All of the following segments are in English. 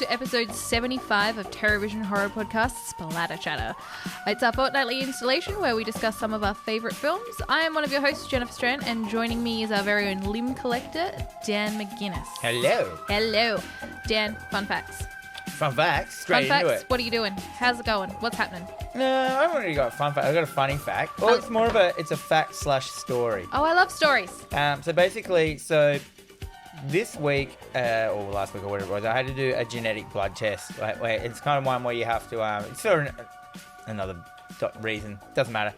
to episode 75 of TerrorVision horror podcast Splatter Chatter. It's our fortnightly installation where we discuss some of our favourite films. I am one of your hosts, Jennifer Strand, and joining me is our very own limb collector, Dan McGuinness. Hello. Hello. Dan, fun facts. Fun facts? Straight Fun into facts, it. what are you doing? How's it going? What's happening? No, I haven't really got a fun fact. I've got a funny fact. Well, it's more of it's a fact slash story. Oh, I love stories. So basically, this week, or last week or whatever it was, I had to do a genetic blood test. Where it's kind of one where you have to, it's for another reason, doesn't matter,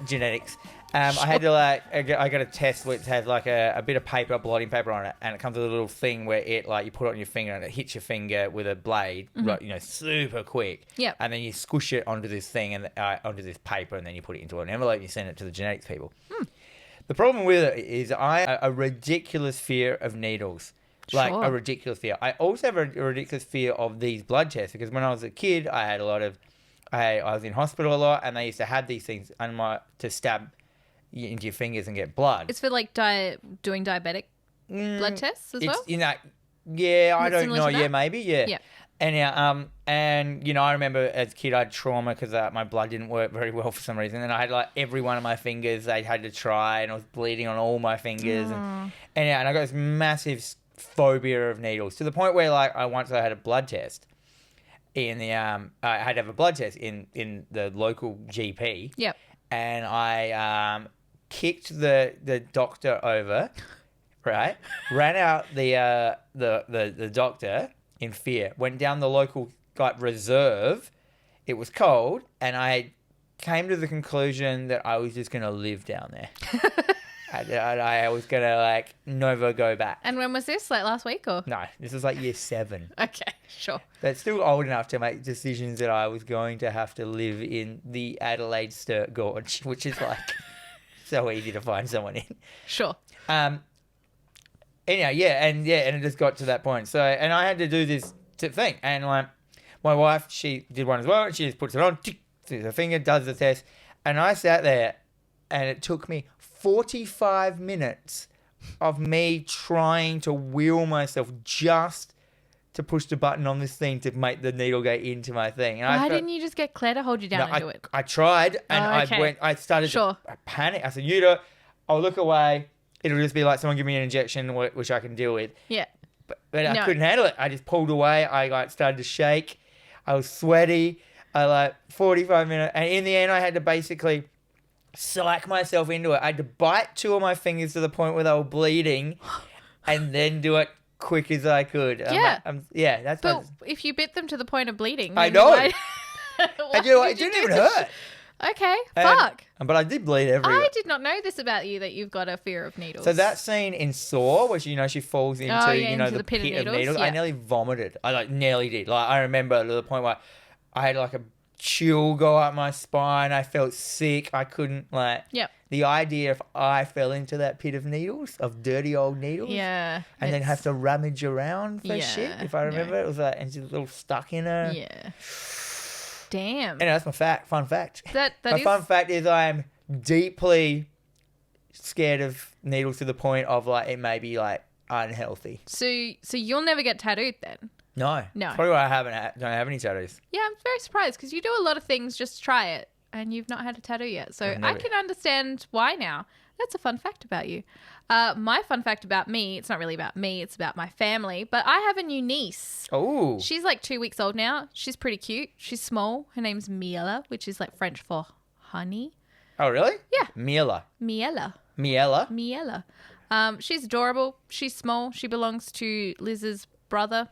genetics. I had to I got a test which has like a bit of paper, blotting paper on it, and it comes with a little thing where it you put it on your finger and it hits your finger with a blade, super quick. Yep. And then you squish it onto this thing and onto this paper, and then you put it into an envelope and you send it to the genetics people. The problem with it is I have a ridiculous fear of needles. Like a ridiculous fear. I also have a ridiculous fear of these blood tests because when I was a kid, I had I was in hospital a lot, and they used to have these things to stab into your fingers and get blood. It's for like doing diabetic blood tests as well? Yeah, I don't know. Yeah, maybe. Yeah. Yeah. And I remember as a kid I had trauma because my blood didn't work very well for some reason, and I had every one of my fingers they had to try, and I was bleeding on all my fingers, and I got this massive phobia of needles to the point where I had a blood test in the I had to have a blood test in the local GP. Yep. And I kicked the doctor over, right? Ran out the doctor in fear. Went down the local reserve. It was cold, and I came to the conclusion that I was just gonna live down there. I was gonna never go back. And when was this? Last week or? No, this was year 7. Okay, sure. But still old enough to make decisions that I was going to have to live in the Adelaide Sturt Gorge, which is so easy to find someone in. Sure. Anyhow, and it just got to that point. So, and I had to do this thing, and my wife, she did one as well, and she just puts it on, through her finger, does the test, and I sat there, and it took me 45 minutes of me trying to will myself just to push the button on this thing to make the needle go into my thing. And Why didn't you just get Claire to hold you down and do it? I tried, and I started to panic. I said, you do it, I'll look away. It'll just be someone give me an injection, which I can deal with. Yeah. But I couldn't handle it. I just pulled away. I started to shake. I was sweaty. 45 minutes. And in the end, I had to basically psych myself into it. I had to bite 2 of my fingers to the point where they were bleeding and then do it quick as I could. Yeah. But if you bit them to the point of bleeding. I know. It didn't even hurt. Okay, fuck. But I did bleed everywhere. I did not know this about you, that you've got a fear of needles. So that scene in Saw, where she falls into, into the pit of needles, yeah. I nearly vomited. I nearly did. I remember to the point where I had a chill go up my spine. I felt sick. I couldn't the idea if I fell into that pit of needles, of dirty old needles. Yeah. And then have to rummage around for shit. If I remember, it was and she's a little stuck in her. Yeah. Damn. And that's my fun fact. My fun fact is I am deeply scared of needles to the point of it may be unhealthy. So you'll never get tattooed then? No. Probably why I don't have any tattoos. Yeah, I'm very surprised because you do a lot of things just to try it, and you've not had a tattoo yet. So I can understand why now. That's a fun fact about you. My fun fact about me, it's not really about me, it's about my family, but I have a new niece. Oh. She's 2 weeks old now. She's pretty cute. She's small. Her name's Miela, which is French for honey. Oh, really? Yeah. Miela. She's adorable. She's small. She belongs to Liz's brother.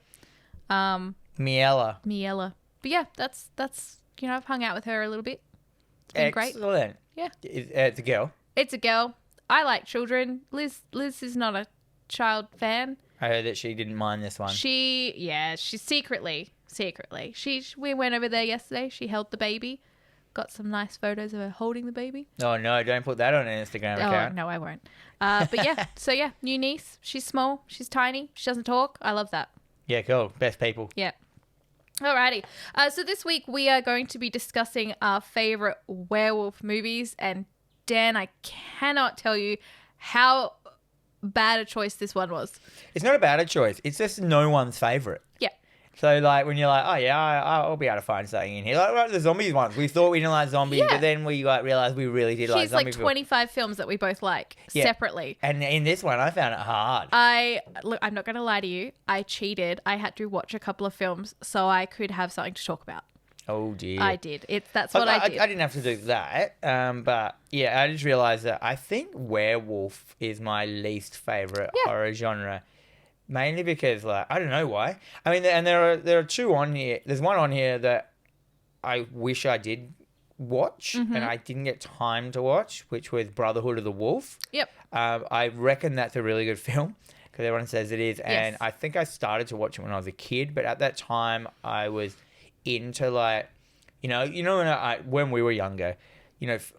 Miela. But yeah, that's I've hung out with her a little bit. It's been great. Excellent. Yeah. It's a girl. It's a girl. I like children. Liz is not a child fan. I heard that she didn't mind this one. She's secretly. We went over there yesterday. She held the baby. Got some nice photos of her holding the baby. Oh, no, don't put that on an Instagram account. Oh, no, I won't. But yeah, new niece. She's small. She's tiny. She doesn't talk. I love that. Yeah, cool. Best people. Yeah. Alrighty. So this week we are going to be discussing our favourite werewolf movies. And Dan, I cannot tell you how bad a choice this one was. It's not a bad choice. It's just no one's favourite. Yeah. So, like, when you're like, oh, yeah, I'll be able to find something in here. Like the zombies ones. We thought we didn't like zombies, but then we, like, realised we really did like zombies. Here's, like, 25 films that we both like separately. And in this one, I found it hard. Look, I'm not going to lie to you. I cheated. I had to watch a couple of films so I could have something to talk about. Oh, dear. I did. That's what I did. I didn't have to do that. But, yeah, I just realised that I think werewolf is my least favourite horror genre. Mainly because, like, I don't know why. I mean, and there are two on here. There's one on here that I wish I did watch, and I didn't get time to watch, which was Brotherhood of the Wolf. Yep. I reckon that's a really good film because everyone says it is. And I think I started to watch it when I was a kid, but at that time I was into, like, when we were younger,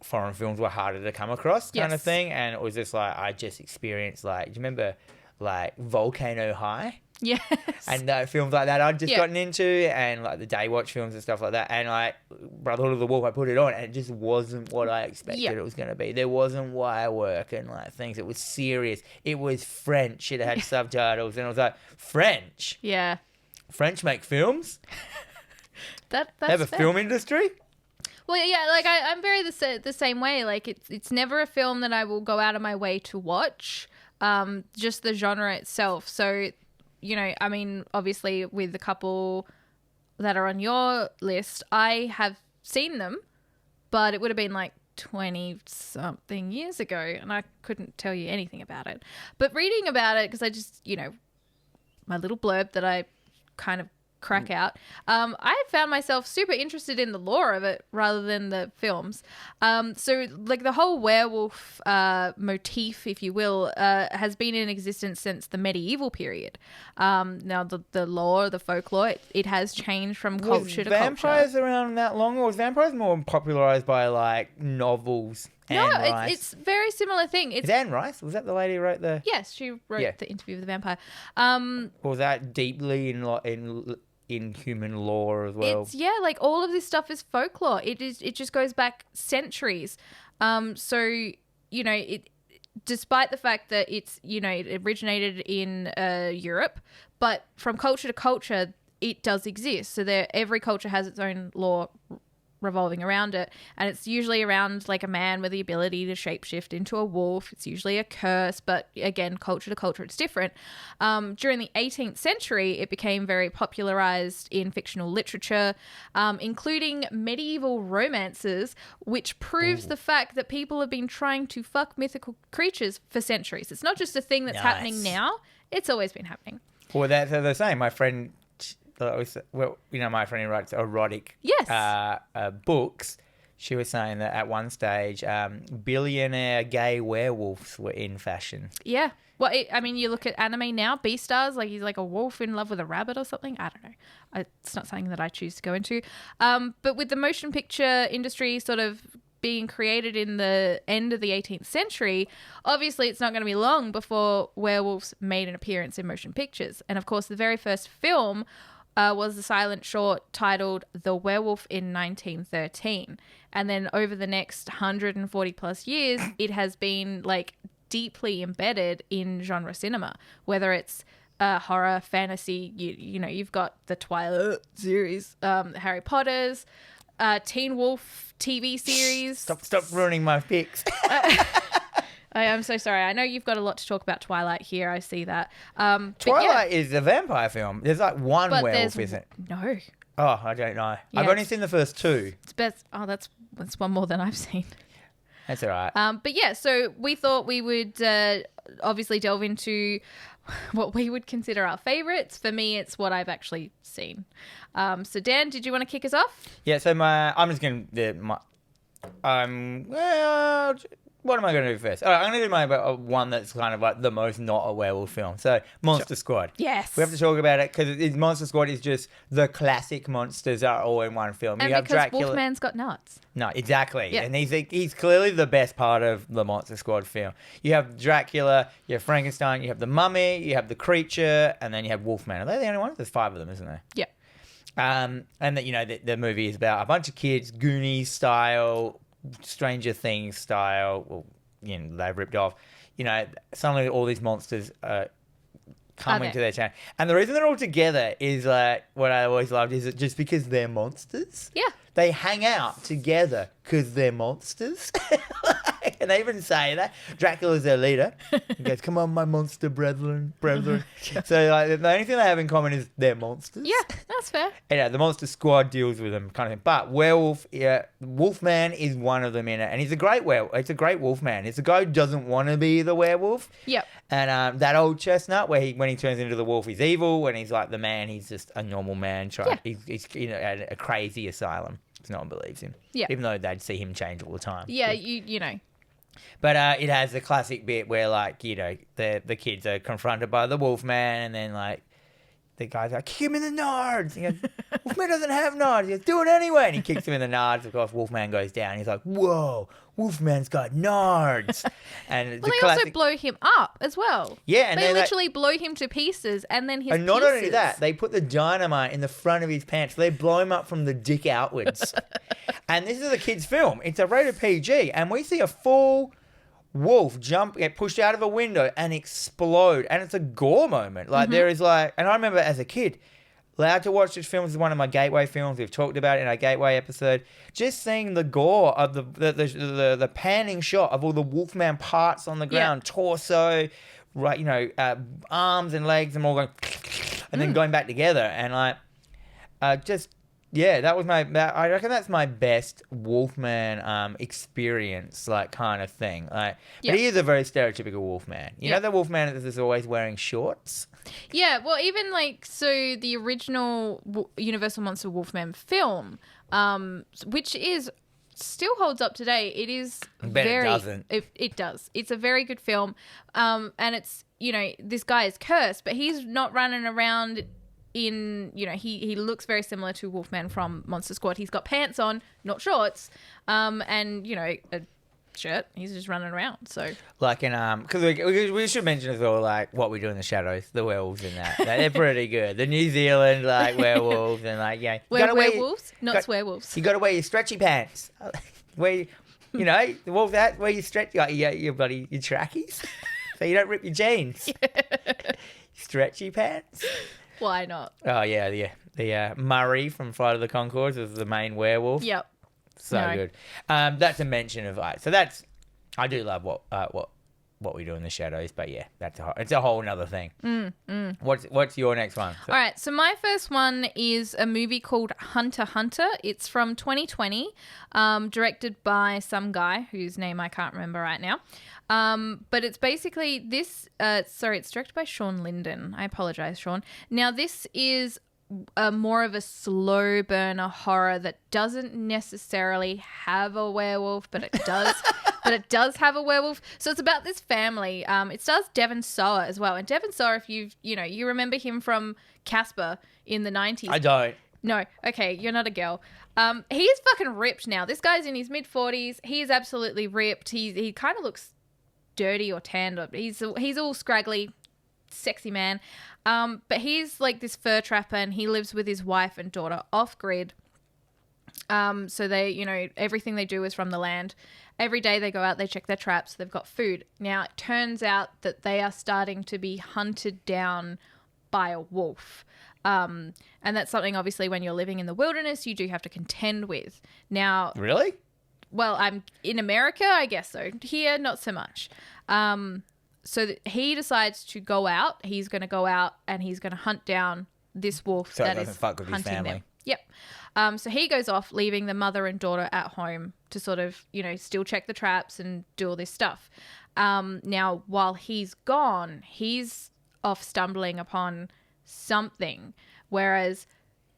foreign films were harder to come across kind of thing. And it was just like, I just experienced, like, do you remember, like, Volcano High? Yes. And films like that I'd just gotten into, and, like, the Daywatch films and stuff like that. And, like, Brotherhood of the Wolf, I put it on, and it just wasn't what I expected it was going to be. There wasn't wire work and, like, things. It was serious. It was French. It had subtitles. And I was like, French? Yeah. French make films? That's have a film industry? Well, yeah, like, I'm very the same way. Like, it's never a film that I will go out of my way to watch. Just the genre itself. So, I mean, obviously with the couple that are on your list, I have seen them, but it would have been like 20 something years ago, and I couldn't tell you anything about it. But reading about it, because I just, my little blurb that I kind of crack out, I found myself super interested in the lore of it rather than the films. So, like, the whole werewolf motif, if you will, has been in existence since the medieval period. Now, the lore, the folklore, it has changed from culture to culture. Was vampires around that long, or was vampires more popularised by, like, novels? No, it's very similar thing. Is Anne Rice? Was that the lady who wrote the... Yes, she wrote the Interview with the Vampire. Or was that deeply in human lore as well? It's, like, all of this stuff is folklore. It just goes back centuries. So, despite the fact that it's, it originated in Europe, but from culture to culture, it does exist. So every culture has its own lore revolving around it, and it's usually around, like, a man with the ability to shapeshift into a wolf. It's usually a curse, but again, culture to culture, it's different. During the 18th century, it became very popularized in fictional literature, including medieval romances, which proves the fact that people have been trying to fuck mythical creatures for centuries. It's not just a thing that's happening now, it's always been happening. Well, that's the same. My friend, my friend who writes erotic books, she was saying that at one stage, billionaire gay werewolves were in fashion. Yeah. Well, you look at anime now, Beastars, like, he's like a wolf in love with a rabbit or something. I don't know. It's not something that I choose to go into. But with the motion picture industry sort of being created in the end of the 18th century, obviously it's not going to be long before werewolves made an appearance in motion pictures. And, of course, the very first film was the silent short titled The Werewolf in 1913. And then over the next 140 plus years, it has been, like, deeply embedded in genre cinema, whether it's horror, fantasy, you've got the Twilight series, Harry Potter's, Teen Wolf TV series. Stop ruining my picks. I am so sorry. I know you've got a lot to talk about Twilight here. I see that. Twilight is a vampire film. There's, like, one werewolf, isn't it? No. Oh, I don't know. Yeah, I've only seen the first two. It's best. Oh, that's one more than I've seen. That's all right. But yeah, so we thought we would obviously delve into what we would consider our favourites. For me, it's what I've actually seen. So Dan, did you want to kick us off? Yeah. So I'm just going to what am I going to do first? All right, I'm going to do my one that's kind of like the most not a werewolf film. So Monster Squad. Yes. We have to talk about it because Monster Squad is just the classic monsters are all in one film. And you have because Dracula. Wolfman's got nuts. No, exactly. Yeah. And he's clearly the best part of the Monster Squad film. You have Dracula, you have Frankenstein, you have the Mummy, you have the Creature, and then you have Wolfman. Are they the only ones? There's 5 of them, isn't there? Yeah. And that, the movie is about a bunch of kids, Goonies style, Stranger Things style. Well, they've ripped off. Suddenly all these monsters coming to their channel. And the reason they're all together is like what I always loved is just because they're monsters. Yeah. They hang out together because they're monsters. And they even say that. Dracula's their leader. He goes, come on, my monster brethren. So like, the only thing they have in common is they're monsters. Yeah, that's fair. And the monster squad deals with them kind of thing. But werewolf, Wolfman is one of them in it. And he's a great werewolf. It's a great wolfman. It's a guy who doesn't want to be the werewolf. Yep. And that old chestnut where when he turns into the wolf, he's evil. When he's like the man, he's just a normal man. He's at a crazy asylum. No one believes him. Yeah. Even though they'd see him change all the time. Yeah, you know. But it has the classic bit where, like, you know, the kids are confronted by the Wolfman, and then, like, the guy's like, kick him in the nards. He goes, Wolfman doesn't have nards. He goes, do it anyway. And he kicks him in the nards. Of course, Wolfman goes down. He's like, whoa, Wolfman's got nards. And well, they also blow him up as well. Yeah. And they literally blow him to pieces, and then his And not only that, they put the dynamite in the front of his pants. So they blow him up from the dick outwards. And this is a kid's film. It's a rated PG. And we see a full wolf get pushed out of a window and explode, and it's a gore moment. Like there is like, and I remember as a kid, allowed to watch this film. This is one of my gateway films. We've talked about it in our gateway episode. Just seeing the gore of the panning shot of all the Wolfman parts on the ground, torso, right, you know, arms and legs, and all going, and then going back together, and like, just. Yeah, that was I reckon that's my best Wolfman experience, like, kind of thing. Like, but he is a very stereotypical Wolfman. You know the Wolfman that is always wearing shorts? Yeah, well, even, like, so the original Universal Monster Wolfman film, which still holds up today. It is it doesn't. It does. It's a very good film. And it's, you know, this guy is cursed, but he's not running around in, you know, he looks very similar to Wolfman from Monster Squad. He's got pants on, not shorts, and, you know, a shirt. He's just running around. So, like, in because we should mention as well, like, What We Do in the Shadows, the werewolves in that. They're pretty good. The New Zealand, like, werewolves, and, like, yeah, werewolves, not werewolves. You got to wear your stretchy pants. You know, the wolf that where you stretch your trackies, so you don't rip your jeans. Stretchy pants. Why not? Oh, yeah. The Murray from Flight of the Conchords is the main werewolf. Yep. So good. That's a mention of so that's, I do love what we do in the shadows, but yeah, it's a whole nother thing. What's your next one? All right, so my first one is a movie called Hunter x Hunter. It's from 2020, directed by some guy whose name I can't remember right now. But it's basically this, it's directed by Sean Linden. I apologize, Sean. Now, this is more of a slow burner horror that doesn't necessarily have a werewolf, but it does. But it does have a werewolf. So it's about this family. It stars Devon Sawa as well. And Devon Sawa, if you remember him from Casper in the 90s. I don't. No. Okay, you're not a girl. He is fucking ripped now. This guy's in his mid-40s. He is absolutely ripped. He kind of looks dirty or tanned. He's all scraggly, sexy man. But he's like this fur trapper, and he lives with his wife and daughter off-grid. So they, everything they do is from the land. Every day they go out, they check their traps. They've got food. Now, it turns out that they are starting to be hunted down by a wolf. And that's something, obviously, when you're living in the wilderness, you do have to contend with. Now... Really? Well, I'm in America, I guess so. Here, not so much. So he decides to go out. He's going to go out and he's going to hunt down this wolf that is hunting them. Yep. So he goes off, leaving the mother and daughter at home to sort of, still check the traps and do all this stuff. Now, while he's gone, he's off stumbling upon something, whereas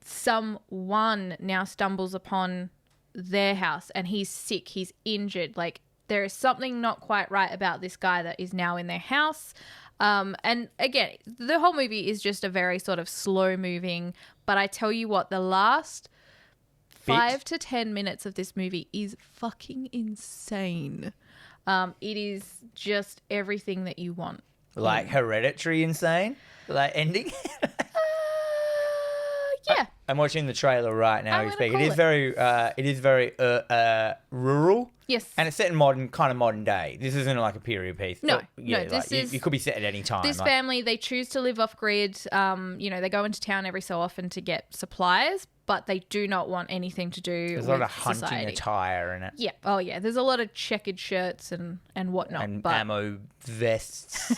someone now stumbles upon their house and he's sick, he's injured. Like, there is something not quite right about this guy that is now in their house. And again, the whole movie is just a very sort of slow moving, but I tell you what, the last 5 to 10 minutes of this movie is fucking insane. It is just everything that you want. Like Hereditary insane? Like ending? Yeah. I'm watching the trailer right now. It is very rural. Yes. And it's set in modern day. This isn't like a period piece. No, it could be set at any time. This family, they choose to live off grid. They go into town every so often to get supplies, but they do not want anything to do with There's a lot of society. hunting attire in it. Yeah. Oh, yeah. There's a lot of checkered shirts and whatnot. And ammo vests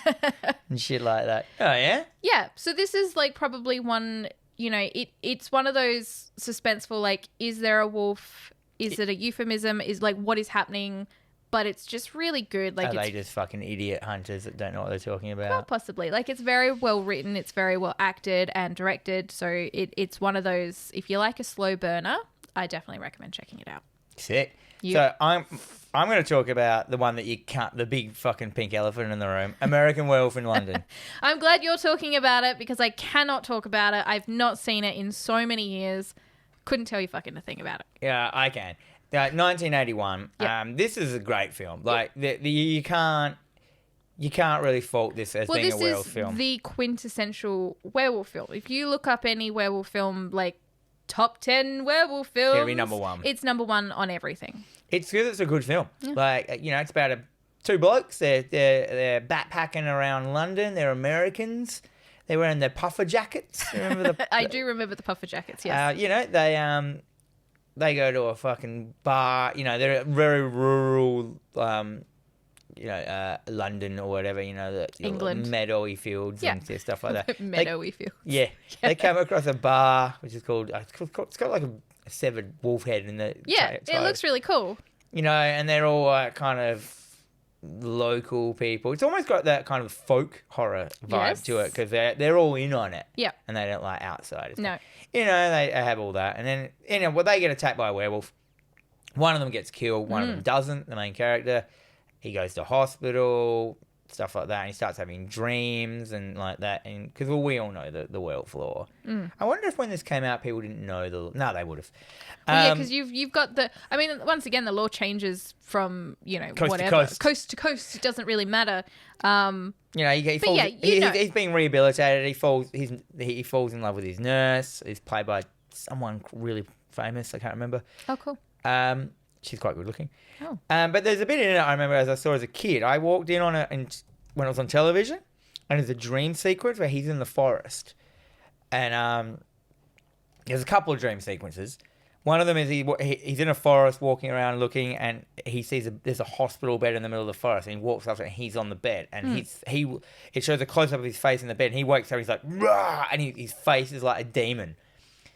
and shit like that. Oh, yeah? Yeah. So this is like probably one, it's one of those suspenseful, like, is there a wolf? Is it a euphemism? Is like, what is happening? But it's just really good. Like, are they just fucking idiot hunters that don't know what they're talking about? Well, possibly. Like, it's very well written. It's very well acted and directed. So it's one of those, if you like a slow burner, I definitely recommend checking it out. Sick. So I'm going to talk about the one that you can't, the big fucking pink elephant in the room, American Werewolf in London. I'm glad you're talking about it because I cannot talk about it. I've not seen it in so many years. Couldn't tell you fucking a thing about it. Yeah, I can. 1981. Yep. This is a great film. Like you can't really fault this as being a werewolf film. This is the quintessential werewolf film. If you look up any werewolf film, like top 10 werewolf films, it'll be number one. It's number one on everything. It's because it's a good film. Yeah. Like it's about two blokes. They're backpacking around London. They're Americans. They're wearing their puffer jackets. Remember I do remember the puffer jackets. Yes. They go to a fucking bar. They're very rural. London or whatever. England, meadowy fields and stuff like that. Meadowy fields. Yeah, they come across a bar which is called. It's got like a severed wolf head in the. Yeah, it looks really cool. And they're all kind of local people. It's almost got that kind of folk horror vibe to it because they're all in on it. Yeah. And they don't like outsiders. No. They have all that. And then, they get attacked by a werewolf. One of them gets killed. One of them doesn't, the main character. He goes to hospital, stuff like that. And he starts having dreams and like that. And because we all know the werewolf lore. I wonder if when this came out, people didn't know no, they would have. Well, because you've got once again, the law changes from, coast to coast. It doesn't really matter. He's being rehabilitated. He falls in love with his nurse. He's played by someone really famous. I can't remember. Oh, cool. She's quite good looking. Oh. But there's a bit in it I remember as I saw as a kid. I walked in on it when it was on television, and there's a dream sequence where he's in the forest. And there's a couple of dream sequences. One of them is he's in a forest walking around looking, and he sees there's a hospital bed in the middle of the forest, and he walks up and he's on the bed, and it shows a close up of his face in the bed, and he wakes up, he's like, rah, and his face is like a demon.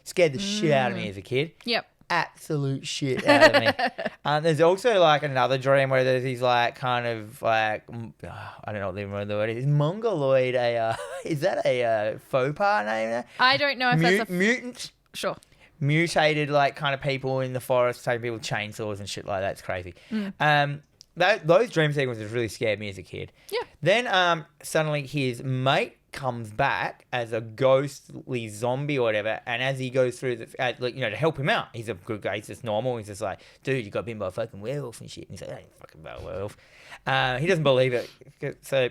Scared the shit out of me as a kid. Yep. Absolute shit out of me. There's also like another dream where there's these like kind of like I don't know what the word is. Mongoloid is that a faux pas name? I don't know if that's a mutant. Sure. Mutated like kind of people in the forest, taking people with chainsaws and shit like that. It's crazy. Those dream sequences really scared me as a kid. Yeah. Then suddenly his mate comes back as a ghostly zombie or whatever, and as he goes through to help him out, he's a good guy, he's just normal, he's just like, dude, you got bitten by a fucking werewolf and shit, and he's like, I ain't fucking about a werewolf. He doesn't believe it, so,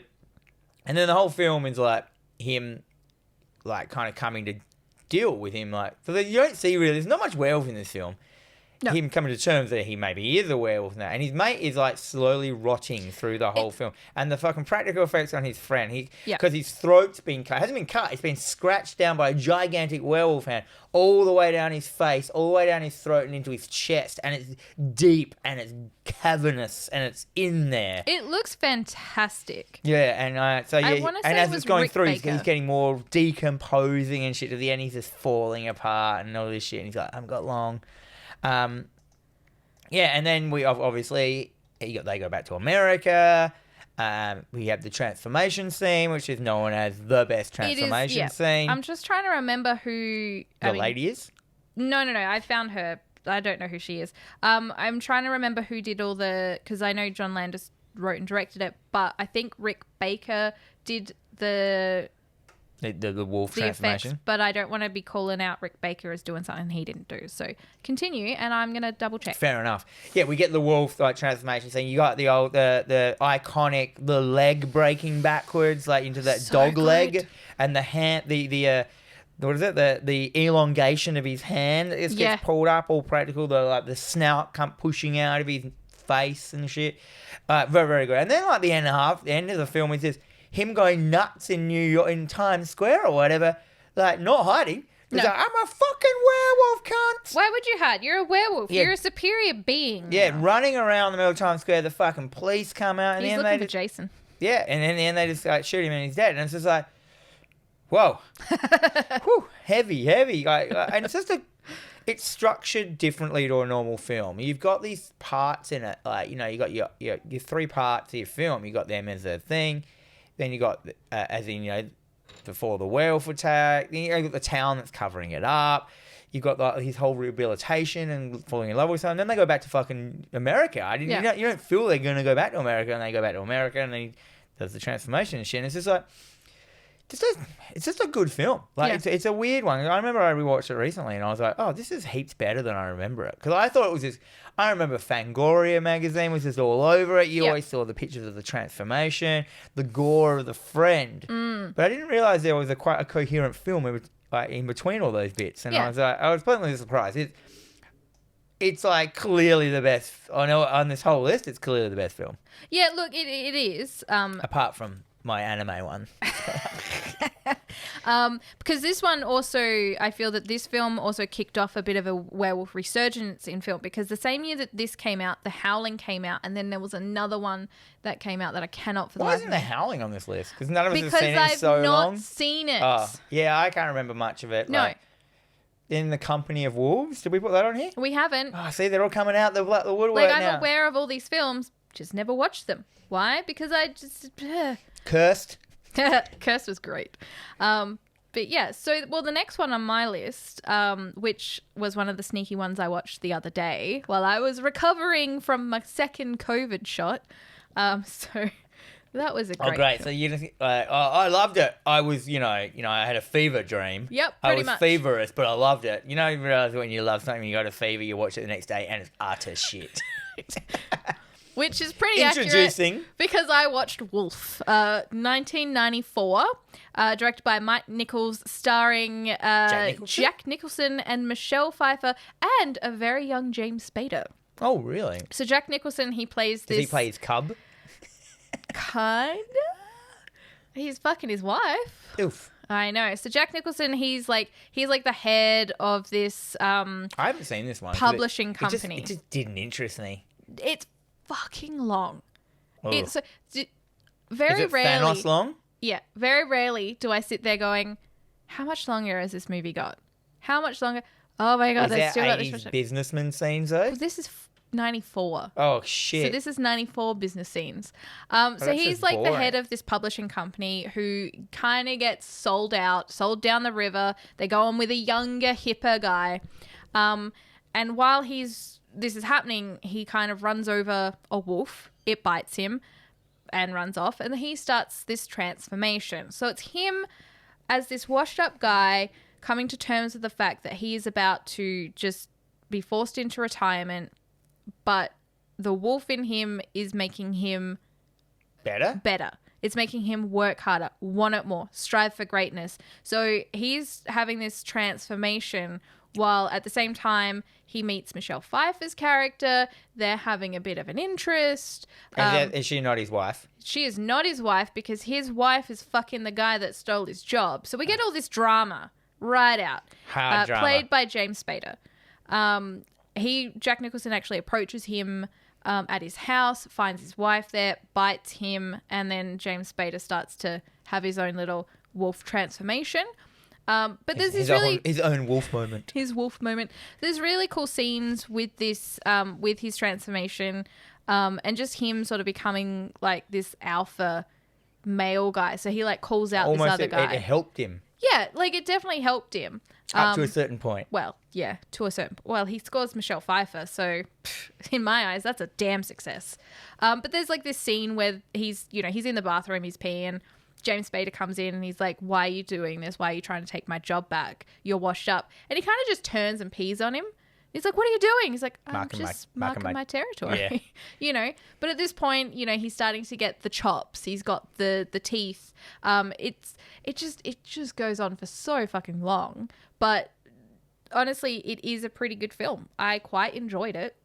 and then the whole film is like him like kind of coming to deal with him, like, so that you don't see really, there's not much werewolf in this film. No. Him coming to terms that he maybe is a werewolf now. And his mate is like slowly rotting through the whole film. And the fucking practical effects on his friend, because his throat's been cut. It hasn't been cut. It's been scratched down by a gigantic werewolf hand all the way down his face, all the way down his throat and into his chest. And it's deep and it's cavernous and it's in there. It looks fantastic. Yeah. And and as it's going through, he's getting more decomposing and shit. At the end, he's just falling apart and all this shit. And he's like, I've got long. And then we obviously they go back to America. We have the transformation scene, which is known as the best transformation scene. I'm just trying to remember who the lady is. No. I found her. I don't know who she is. I'm trying to remember who did all because I know John Landis wrote and directed it, but I think Rick Baker did the wolf transformation. Effects, but I don't want to be calling out Rick Baker as doing something he didn't do. So continue, and I'm going to double check. Fair enough. Yeah, we get the wolf transformation scene. You got the iconic, the leg breaking backwards, like into that dog leg, and the hand, the what is it? The elongation of his hand gets pulled up, all practical. The snout come pushing out of his face and shit. Very, very good. And then like the end of the film is just him going nuts in New York, in Times Square or whatever, like not hiding. He's like, I'm a fucking werewolf, cunt. Why would you hide? You're a werewolf. Yeah. You're a superior being. Yeah, running around the middle of Times Square, the fucking police come out. And he's looking for Jason. Yeah, and then in the end they just like shoot him and he's dead. And it's just like, whoa. Whew, heavy. And it's just it's structured differently to a normal film. You've got these parts in it, like, you know, you got your 3 parts of your film. You got them as a thing. Then you got, as in, you know, before the werewolf attack. Then you got the town that's covering it up. You've got his whole rehabilitation and falling in love with someone. Then they go back to fucking America. You don't feel they're going to go back to America, and they go back to America, and then he does the transformation and shit. And it's just like, it's just a good film. Like it's a weird one. I remember I rewatched it recently, and I was like, oh, this is heaps better than I remember it. Because I thought it was just. I remember Fangoria magazine was just all over it. You always saw the pictures of the transformation, the gore of the friend. But I didn't realize there was quite a coherent film in between all those bits. And I was pleasantly surprised. It's like clearly the best. I know on this whole list, it's clearly the best film. Yeah, look, it is. Apart from my anime one. Because this one also, I feel that this film also kicked off a bit of a werewolf resurgence in film, because the same year that this came out, The Howling came out, and then there was another one that came out that I cannot for the life of me. Why isn't The Howling on this list? Because none of us have seen it in so long. Because I've not seen it. Oh, yeah, I can't remember much of it. No. Like, In the Company of Wolves, did we put that on here? We haven't. Oh, see, they're all coming out the woodwork like, now. I'm aware of all these films, just never watched them. Why? Because I just... Cursed. Cursed was great. But yeah, so, well, the next one on my list, which was one of the sneaky ones I watched the other day while I was recovering from my second COVID shot. So that was a great great. film. So you just, I loved it. I was, I had a fever dream. Yep, pretty much. I was feverous, but I loved it. You realize when you love something, you got a fever, you watch it the next day, and it's utter shit. Which is pretty accurate because I watched Wolf, 1994, directed by Mike Nichols, starring Jack Nicholson and Michelle Pfeiffer, and a very young James Spader. Oh, really? So Jack Nicholson, he plays this... Does he play his cub? Kinda. He's fucking his wife. Oof. I know. So Jack Nicholson, he's like the head of this... I haven't seen this one. Publishing company. It just didn't interest me. It's fucking long. Oh. It's very rarely. Thanos long? Yeah, very rarely do I sit there going, "How much longer has this movie got? How much longer?" Oh my god, there's still got this much. Businessman scenes though. This is 94. Oh shit! So this is 94 business scenes. So he's like the head of this publishing company who kind of gets sold down the river. They go on with a younger, hipper guy, and while this is happening, he kind of runs over a wolf. It bites him and runs off. And he starts this transformation. So it's him as this washed up guy coming to terms with the fact that he is about to just be forced into retirement. But the wolf in him is making him better. It's making him work harder, want it more, strive for greatness. So he's having this transformation while at the same time he meets Michelle Pfeiffer's character. They're having a bit of an interest. Is she not his wife? She is not his wife because his wife is fucking the guy that stole his job. So we get all this drama right out. Hard drama. Played by James Spader. Jack Nicholson actually approaches him at his house, finds his wife there, bites him, and then James Spader starts to have his own little wolf transformation. But there's his own wolf moment. His wolf moment. There's really cool scenes with this, with his transformation, and just him sort of becoming like this alpha male guy. So he like calls out this other guy. It helped him. Yeah, like it definitely helped him. Up to a certain point. Well, yeah, to a certain point. Well, he scores Michelle Pfeiffer, so in my eyes, that's a damn success. But there's like this scene where he's in the bathroom, he's peeing. James Spader comes in and he's like, "Why are you doing this? Why are you trying to take my job back? You're washed up." And he kind of just turns and pees on him He's like, what are you doing? He's like, I'm marking my territory. Yeah. But at this point, he's starting to get the chops. He's got the teeth. It just goes on for so fucking long. But honestly, it is a pretty good film. I quite enjoyed it.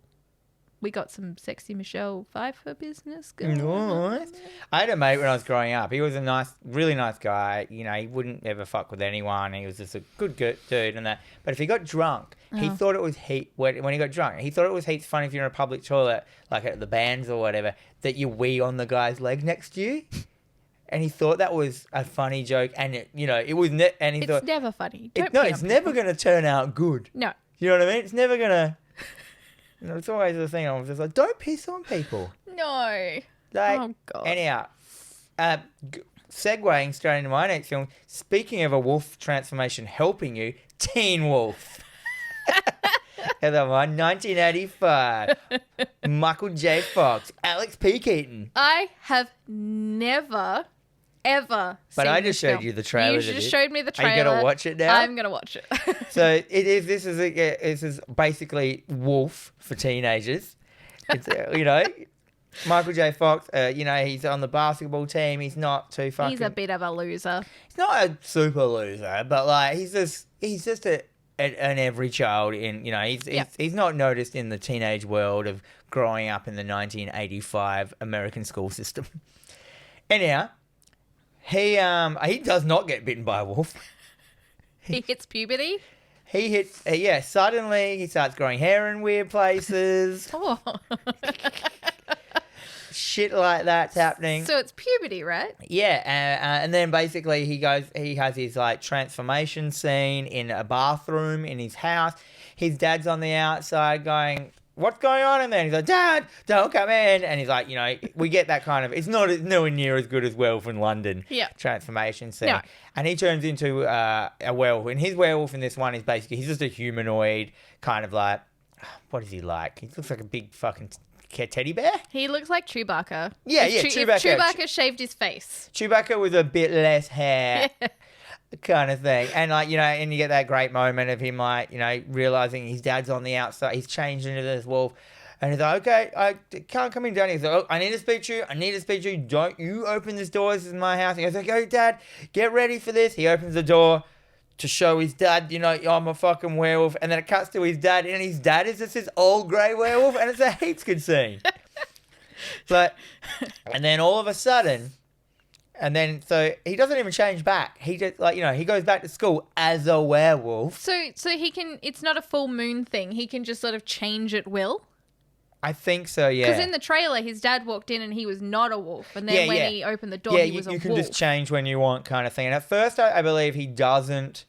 We got some sexy Michelle Pfeiffer business going on. Nice. I had a mate when I was growing up. He was a really nice guy. He wouldn't ever fuck with anyone. He was just a good dude and that. But if he got drunk, he thought it was when he got drunk, he thought it was heaps funny if you're in a public toilet, like at the bands or whatever, that you wee on the guy's leg next to you. And he thought that was a funny joke. And, it was... and he thought... It's never funny. It's never going to turn out good. No. You know what I mean? It's never going to... it's always the thing. I was just like, don't piss on people. No. Oh, God. Anyhow, segueing straight into my next film, speaking of a wolf transformation helping you, Teen Wolf. Another one, 1985. Michael J. Fox, Alex P. Keaton. I have never... ever. But I just showed you the trailer. You just showed me the trailer. Are you gonna watch it now? I'm gonna watch it. So this is basically Wolf for teenagers. It's Michael J. Fox. He's on the basketball team. He's not too fucking. He's a bit of a loser. He's not a super loser, but like he's just an every child in. He's not noticed in the teenage world of growing up in the 1985 American school system. Anyhow. He does not get bitten by a wolf. He hits puberty? Suddenly he starts growing hair in weird places. Oh. Shit like that's happening. So it's puberty, right? Yeah, and then basically he has his like transformation scene in a bathroom in his house. His dad's on the outside going... What's going on in there? And he's like, Dad, don't come in. And he's like, we get that kind of, it's not nowhere near as good as Werewolf in London transformation scene. No. And he turns into a werewolf. And his werewolf in this one is basically, he's just a humanoid kind of like, what is he like? He looks like a big fucking teddy bear. He looks like Chewbacca. Yeah, Chewbacca. If Chewbacca shaved his face. Chewbacca with a bit less hair. Kind of thing. And and you get that great moment of him realizing his dad's on the outside, he's changed into this wolf, and he's like, okay, I can't come in down. He's like, oh, I need to speak to you, don't you open this door, this is my house. And he goes like, oh Dad, get ready for this. He opens the door to show his dad, I'm a fucking werewolf, and then it cuts to his dad, and his dad is just this old grey werewolf, and it's a heaps good scene. And then all of a sudden, and then, so he doesn't even change back. He just, he goes back to school as a werewolf. So he can, it's not a full moon thing. He can just sort of change at will? I think so, yeah. Because in the trailer, his dad walked in and he was not a wolf. And then when he opened the door, he was a wolf. You can just change when you want kind of thing. And at first, I believe he doesn't,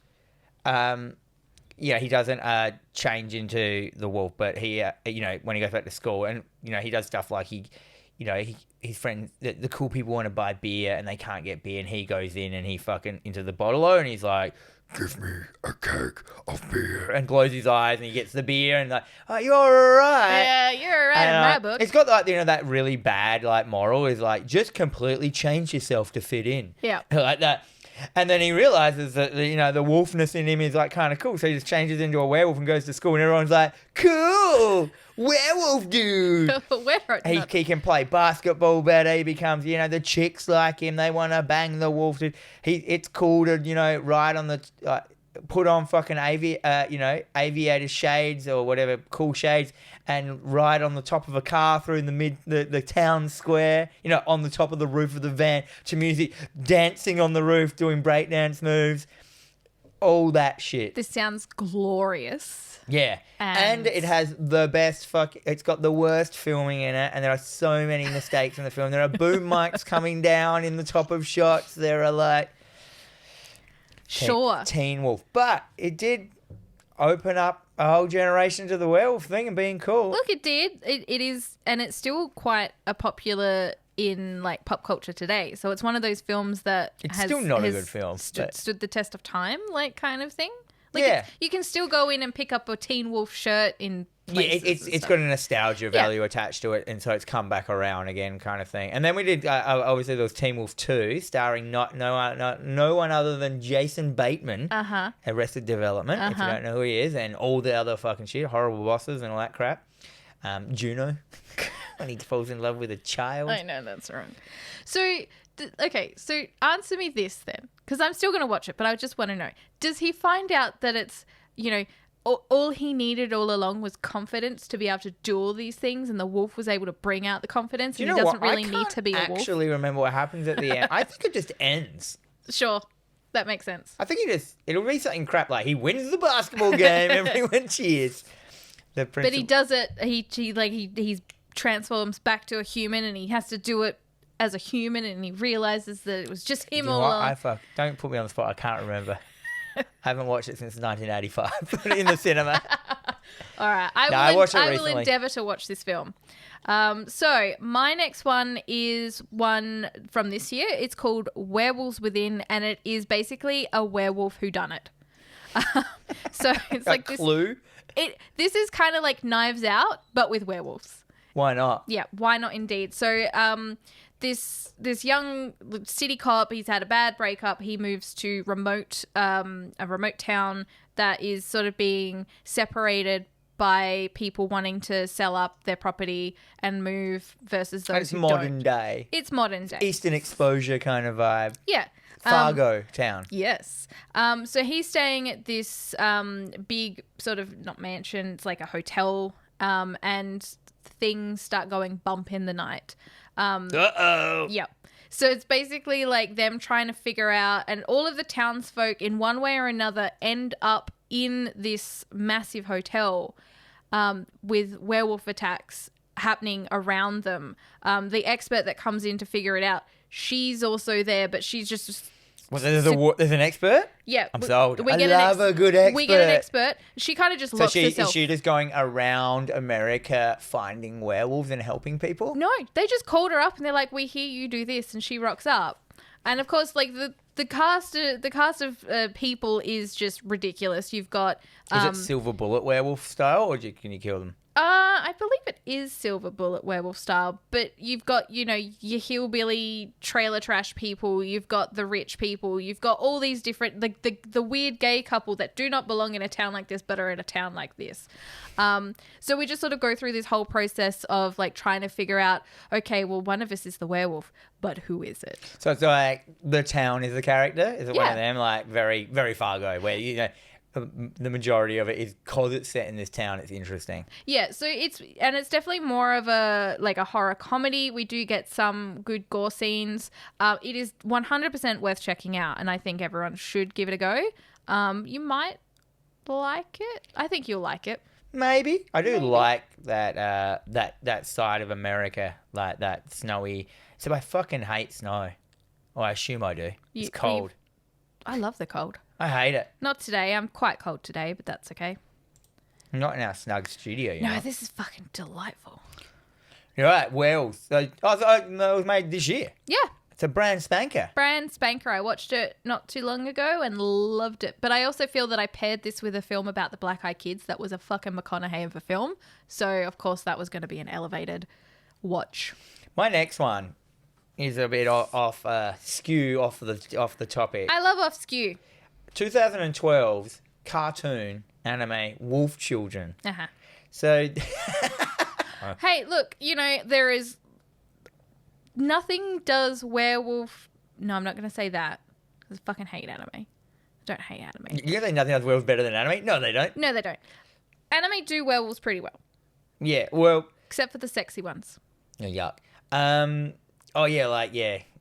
he doesn't change into the wolf. But he, when he goes back to school and, he does stuff like his friends, the cool people want to buy beer and they can't get beer, and he goes in and he fucking into the bottle-o and he's like, give me a keg of beer, and closes his eyes and he gets the beer and like, oh, you're all right. Yeah, you're all right in my book. It's got like, that really bad like moral is like, just completely change yourself to fit in. Yeah. Like that. And then he realizes that, the wolfness in him is like kind of cool. So he just changes into a werewolf and goes to school and everyone's like, cool, werewolf dude. He can play basketball better. He becomes, the chicks like him. They want to bang the wolf dude. It's cool to, ride on the, put on fucking aviator shades or whatever, cool shades, and ride on the top of a car through the town square, on the top of the roof of the van to music, dancing on the roof, doing breakdance moves, all that shit. This sounds glorious. Yeah. And it has the best it's got the worst filming in it, and there are so many mistakes in the film. There are boom mics coming down in the top of shots. There are like... Sure. Teen Wolf. But it did open up a whole generation to the werewolf thing and being cool. Look, it did. It is, and it's still quite a popular in like pop culture today. So it's one of those films that it's still not a good film. Stood the test of time, like kind of thing. Like you can still go in and pick up a Teen Wolf shirt in places. It's got a nostalgia value attached to it, and so it's come back around again, kind of thing. And then we did obviously there was Teen Wolf 2, starring no one other than Jason Bateman, Arrested Development, if you don't know who he is, and all the other fucking shit, Horrible Bosses and all that crap. Juno, when he falls in love with a child. I know that's wrong. So so answer me this then, because I'm still going to watch it, but I just want to know: does he find out that it's all he needed all along was confidence to be able to do all these things, and the wolf was able to bring out the confidence, and he doesn't really need to be a wolf? I can't actually remember what happens at the end. I think it just ends. Sure. That makes sense. I think it'll be something crap like he wins the basketball game, everyone cheers. But he does it, he transforms back to a human, and he has to do it as a human, and he realizes that it was just him all along. Don't put me on the spot. I can't remember. I haven't watched it since 1985 in the cinema. All right. I will endeavour to watch this film. So my next one is one from this year. It's called Werewolves Within, and it is basically a werewolf whodunit. So it's like this Clue. This is kind of like Knives Out, but with werewolves. Why not? Yeah, why not indeed? So this young city cop, he's had a bad breakup. He moves to a remote town that is sort of being separated by people wanting to sell up their property and move versus those who don't. It's modern day. It's modern day. Eastern exposure kind of vibe. Yeah. Fargo town. Yes. So he's staying at this big sort of, not mansion, it's like a hotel, and things start going bump in the night. Uh-oh. Yep. So it's basically like them trying to figure out, and all of the townsfolk in one way or another end up in this massive hotel with werewolf attacks happening around them. The expert that comes in to figure it out, she's also there, but she's just... Well, there's an expert? Yeah. I'm sold. I love a good expert. We get an expert. She kind of just locks herself. Is she just going around America finding werewolves and helping people? No, they just called her up and they're like, we hear you do this, and she rocks up. And of course, like the cast of people is just ridiculous. You've got... Is it Silver Bullet werewolf style, or can you kill them? I believe it is Silver Bullet werewolf style, but you've got, your hillbilly trailer trash people, you've got the rich people, you've got all these different, the weird gay couple that do not belong in a town like this, but are in a town like this. So we just sort of go through this whole process of like trying to figure out, okay, well, one of us is the werewolf, but who is it? So it's like the town is the character? Is it one of them? Like very, very Fargo, where, the majority of it is because it's set in this town. It's interesting. Yeah, so it's definitely more of a horror comedy. We do get some good gore scenes. It is 100% worth checking out, and I think everyone should give it a go. You might like it. I think you'll like it. Maybe. I do like that side of America, like that snowy. So I fucking hate snow. Well, I assume I do. It's cold. I love the cold. I hate it. Not today. I'm quite cold today, but that's okay. Not in our snug studio, No, this is fucking delightful. You're right. Werewolves. It was made this year. Yeah. It's a brand spanker. Brand spanker. I watched it not too long ago and loved it. But I also feel that I paired this with a film about the Black Eyed Kids that was a fucking McConaughey of a film. So, of course, that was going to be an elevated watch. My next one is a bit off skew off the topic. I love off skew. 2012's cartoon anime Wolf Children. Uh-huh. So, hey, look, there is nothing does werewolf. No, I'm not going to say that because I fucking hate anime. I don't hate anime. You say nothing does werewolves better than anime? No, they don't. No, they don't. Anime do werewolves pretty well. Yeah, well, except for the sexy ones. Oh, yuck.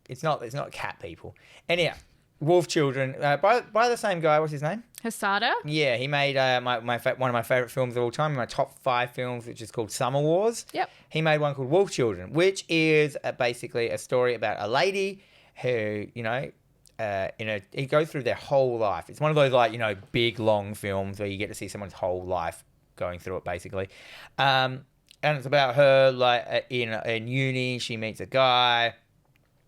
It's not cat people. Anyhow. Wolf Children, by the same guy. What's his name? Hasada. Yeah, he made one of my favourite films of all time, my top 5 films, which is called Summer Wars. Yep. He made one called Wolf Children, which is basically a story about a lady who, he goes through their whole life. It's one of those big long films where you get to see someone's whole life going through it, basically. And it's about her in uni. She meets a guy.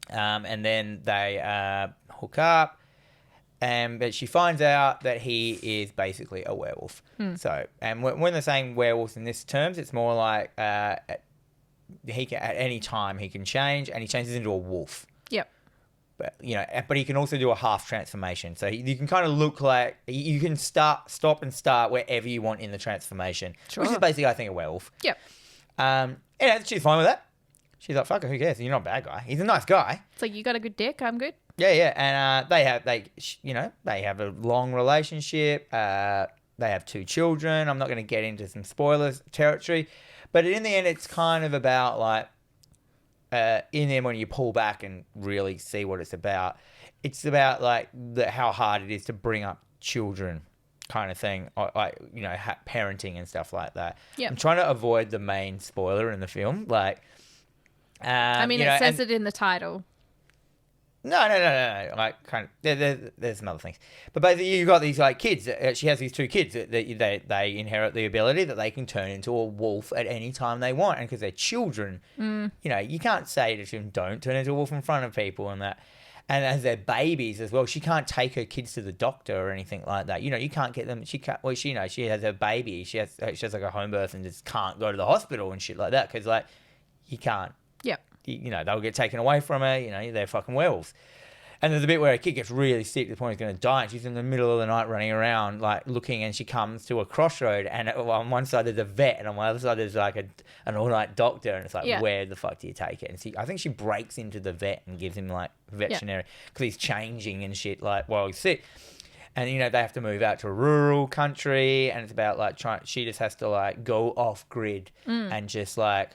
And then they hook up, But she finds out that he is basically a werewolf. So, and when they're saying werewolves in this terms, it's more like he can, at any time he can change, and he changes into a wolf. Yep. But but he can also do a half transformation. So you can kind of look like you can stop and start wherever you want in the transformation, which is basically, I think, a werewolf. Yep. She's fine with that. She's like, fuck it, who cares? You're not a bad guy. He's a nice guy. It's like, you got a good dick, I'm good. Yeah. And they have a long relationship. They have 2 children. I'm not going to get into some spoilers territory, but in the end, it's kind of about like, in there when you pull back and really see what it's about like how hard it is to bring up children, kind of thing, like parenting and stuff like that. Yep. I'm trying to avoid the main spoiler in the film, like. It says it in the title. No. Like, kind of, there's some other things, but basically you've got these like kids. She has these 2 kids that they inherit the ability that they can turn into a wolf at any time they want, and because they're children, you can't say to them, don't turn into a wolf in front of people and that. And as they're babies as well, she can't take her kids to the doctor or anything like that. You can't get them. She can't. Well, she has her baby. She has like a home birth and just can't go to the hospital and shit like that because like you can't. Yep. They'll get taken away from her. They're fucking werewolves. And there's a bit where a kid gets really sick to the point he's going to die, and she's in the middle of the night running around, like, looking, and she comes to a crossroad, and on one side there's a vet, and on the other side there's, like, an all-night doctor, and it's like, where the fuck do you take it? And I think she breaks into the vet and gives him, like, veterinary, because he's changing and shit, like, while he's sick. And, they have to move out to a rural country, and it's about, like, she just has to, like, go off-grid and just, like,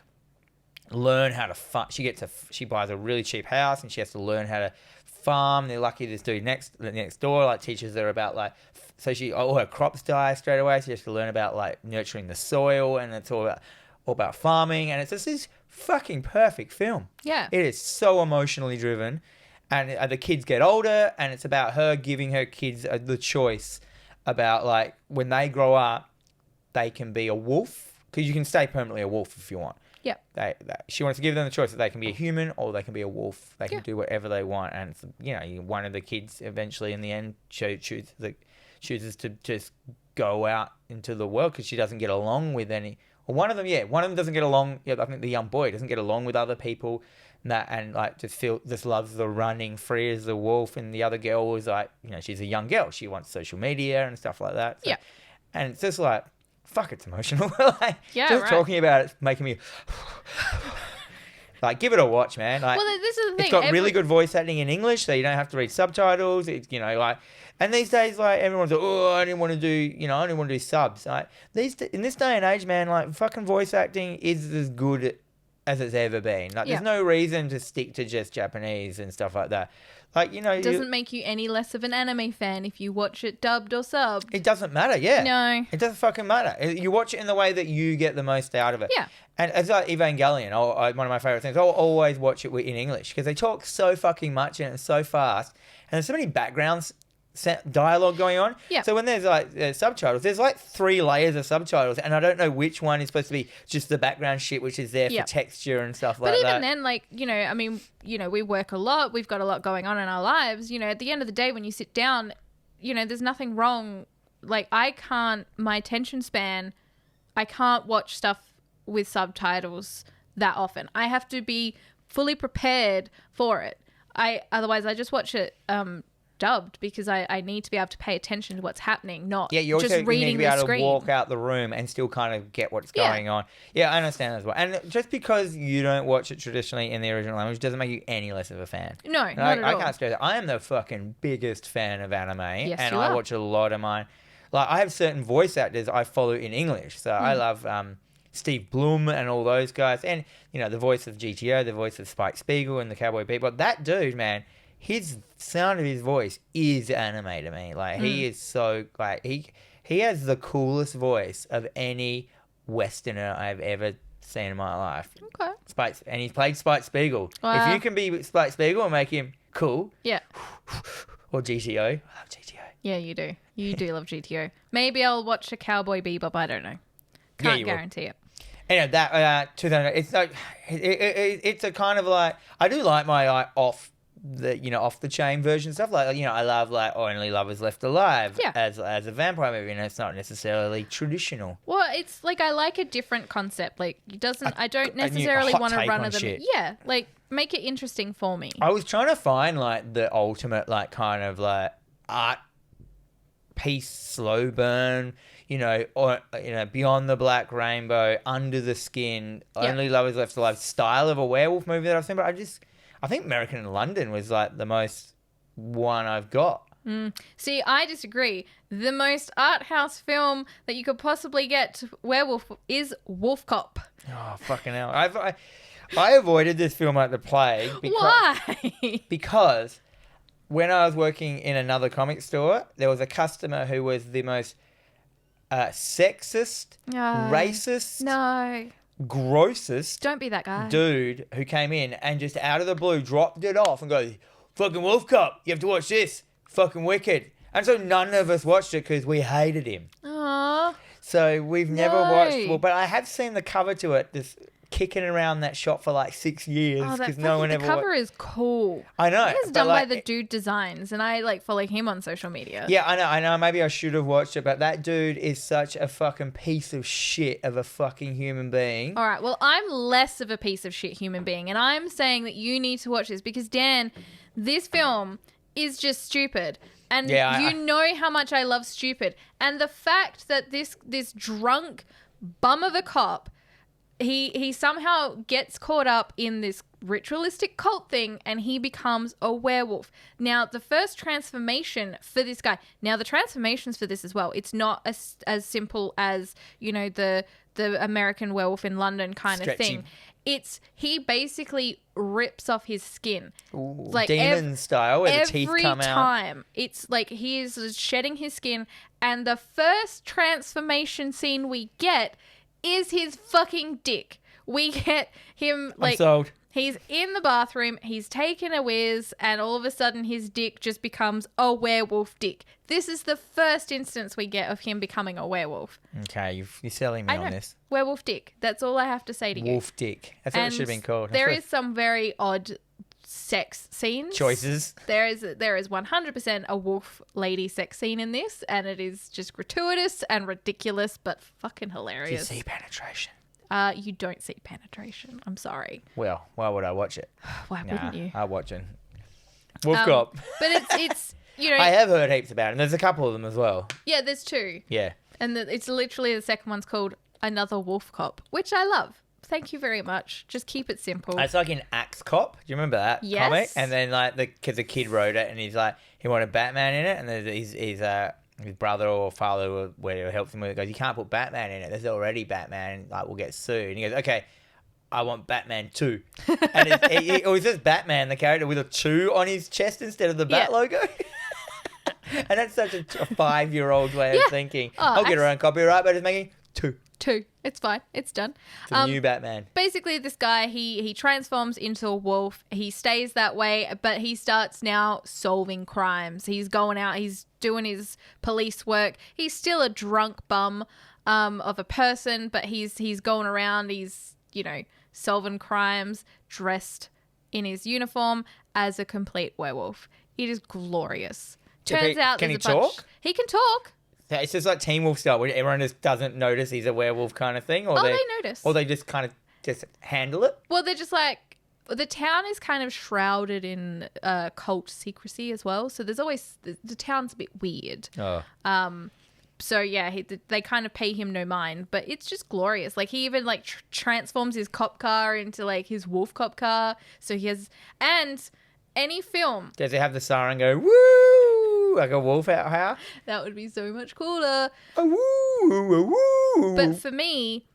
learn how to farm. She buys a really cheap house, and she has to learn how to farm. They're lucky this dude next door like teaches her about like, so all her crops die straight away, so she has to learn about like nurturing the soil, and it's all about farming, and it's just this fucking perfect film. Yeah, it is so emotionally driven, and the kids get older, and it's about her giving her kids the choice about like when they grow up they can be a wolf, because you can stay permanently a wolf if you want. Yeah. She wants to give them the choice that they can be a human or they can be a wolf. They can do whatever they want. And, one of the kids eventually in the end chooses to just go out into the world because she doesn't get along with any. Or one of them doesn't get along. Yeah, I think the young boy doesn't get along with other people and like just loves the running free as a wolf. And the other girl was like, she's a young girl. She wants social media and stuff like that. So, yeah. And it's just like, fuck, it's emotional. Talking about it's making me like, give it a watch, man. Like, well, this is the thing. It's got really good voice acting in English, so you don't have to read subtitles. It's and these days, like, everyone's like, oh, I didn't want to do subs. Like, in this day and age, man, like, fucking voice acting is as good as it's ever been. Like, there's no reason to stick to just Japanese and stuff like that. Like, it doesn't make you any less of an anime fan if you watch it dubbed or subbed. It doesn't matter, yeah. No. It doesn't fucking matter. You watch it in the way that you get the most out of it. Yeah. And it's like Evangelion, one of my favourite things. I'll always watch it in English because they talk so fucking much and it's so fast. And there's so many backgrounds dialogue going on. Yeah. So when there's like subtitles, there's like 3 layers of subtitles, and I don't know which one is supposed to be just the background shit, which is there for texture and stuff like that. But even then, like, we work a lot. We've got a lot going on in our lives. At the end of the day, when you sit down, there's nothing wrong. Like, my attention span, I can't watch stuff with subtitles that often. I have to be fully prepared for it. Otherwise I just watch it dubbed because I need to be able to pay attention to what's happening, not you also just reading need to be able the screen. to walk out the room and still kind of get what's going on. Yeah, I understand that as well. And just because you don't watch it traditionally in the original language doesn't make you any less of a fan. No, not at all. I can't stress that. I am the fucking biggest fan of anime, yes, and I watch a lot of mine. Like, I have certain voice actors I follow in English, so I love Steve Blum and all those guys, and the voice of GTO, the voice of Spike Spiegel and the Cowboy Bebop. That dude, man. His sound of his voice is anime to me. Like, he is so, like, he has the coolest voice of any Westerner I've ever seen in my life. Okay. And he's played Spike Spiegel. Wow. If you can be Spike Spiegel and make him cool. Yeah. Or GTO. I love GTO. Yeah, you do. You do love GTO. Maybe I'll watch a Cowboy Bebop. I don't know. Can't guarantee it. Anyway, that 2000. It's like it's a kind of like, I do like my off the off the chain version stuff. Like I love like Only Lovers Left Alive as a vampire movie, and it's not necessarily traditional. Well, it's like I like a different concept. Like I don't necessarily want to run of them. Shit. Yeah, like make it interesting for me. I was trying to find like the ultimate like kind of like art piece, slow burn. Or Beyond the Black Rainbow, Under the Skin, Only Lovers Left Alive style of a werewolf movie that I've seen, but I think American in London was like the most one I've got. See, I disagree. The most art house film that you could possibly get to werewolf is Wolf Cop. Oh, fucking hell. I avoided this film like the plague. Why? Because when I was working in another comic store, there was a customer who was the most sexist, racist, grossest don't be that guy dude who came in and just out of the blue dropped it off and goes, fucking Wolf Cop, you have to watch this, fucking wicked. And so none of us watched it because we hated him. Aww. So we've never watched, but I have seen the cover to it, this kicking around that shop for like 6 years because no one ever. The cover is cool. I know. It was done by the dude Designs, and I like follow him on social media. Yeah, I know. Maybe I should have watched it, but that dude is such a fucking piece of shit of a fucking human being. All right, well, I'm less of a piece of shit human being, and I'm saying that you need to watch this because Dan, this film is just stupid. And you know how much I love stupid. And the fact that this drunk bum of a cop, he somehow gets caught up in this ritualistic cult thing and he becomes a werewolf. Now, the first transformation for this guy, now the transformations for this as well, it's not as simple as, the American Werewolf in London kind of thing. He basically rips off his skin. Ooh, like demon style where the teeth come out. Every time. It's like he is shedding his skin and the first transformation scene we get is his fucking dick. We get him like... I'm sold. He's in the bathroom, he's taken a whiz, and all of a sudden his dick just becomes a werewolf dick. This is the first instance we get of him becoming a werewolf. Okay, you're selling me on this. Werewolf dick. That's all I have to say to you. Wolf dick. That's what it should have been called. There is some very odd sex scenes. Choices. There is 100% a wolf lady sex scene in this, and it is just gratuitous and ridiculous, but fucking hilarious. Do you see penetration? You don't see penetration. I'm sorry. Well, why would I watch it? Why wouldn't you? I'll watch it. Wolf Cop. But it's I have heard heaps about it, and there's a couple of them as well. Yeah, there's two. Yeah. And it's literally the second one's called Another Wolf Cop, which I love. Thank you very much. Just keep it simple. It's like an Axe Cop. Do you remember that comic? And then like the kid wrote it, and he's like he wanted Batman in it, and then his brother or father or whatever helps him with it goes, you can't put Batman in it. There's already Batman. Like we'll get sued. And he goes, okay, I want Batman 2. And it was just Batman, the character, with a 2 on his chest instead of the Bat logo. And that's such a 5-year-old way of thinking. I'll get around copyright by just making 2. 2. It's fine. It's done. It's a new Batman. Basically, this guy, he transforms into a wolf. He stays that way, but he starts now solving crimes. He's going out. He's doing his police work. He's still a drunk bum of a person, but he's going around. He's, solving crimes, dressed in his uniform as a complete werewolf. It is glorious. Turns out can he talk? He can talk. It's just like Teen Wolf style, where everyone just doesn't notice he's a werewolf kind of thing. Or they notice. Or they just kind of just handle it. Well, they're just like, the town is kind of shrouded in cult secrecy as well. So there's always, the town's a bit weird. Oh. So yeah, they kind of pay him no mind, but it's just glorious. Like he even like transforms his cop car into like his wolf cop car. So he has, and any film. Does it have the siren go, woo, like a wolf out here? That would be so much cooler. A woo, a woo. But for me,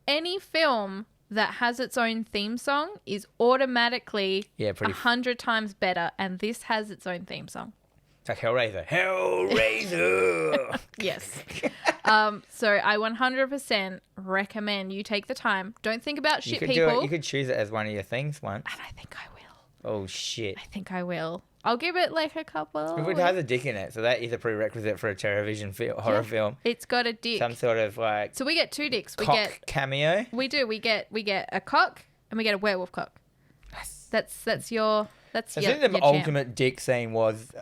any film that has its own theme song is automatically 100 times better, and this has its own theme song. It's like Hellraiser. Hellraiser! Yes. So I 100% recommend you take the time. Don't think about shit people. You could choose it as one of your things once. And I think I will. Oh, shit. I think I will. I'll give it like a couple. It has a dick in it, so that is a prerequisite for a TerrorVision horror film. It's got a dick. Some sort of like... So we get 2 dicks. We get cameo. We do. We get a cock and we get a werewolf cock. Yes. That's your... That's I think the ultimate dick scene was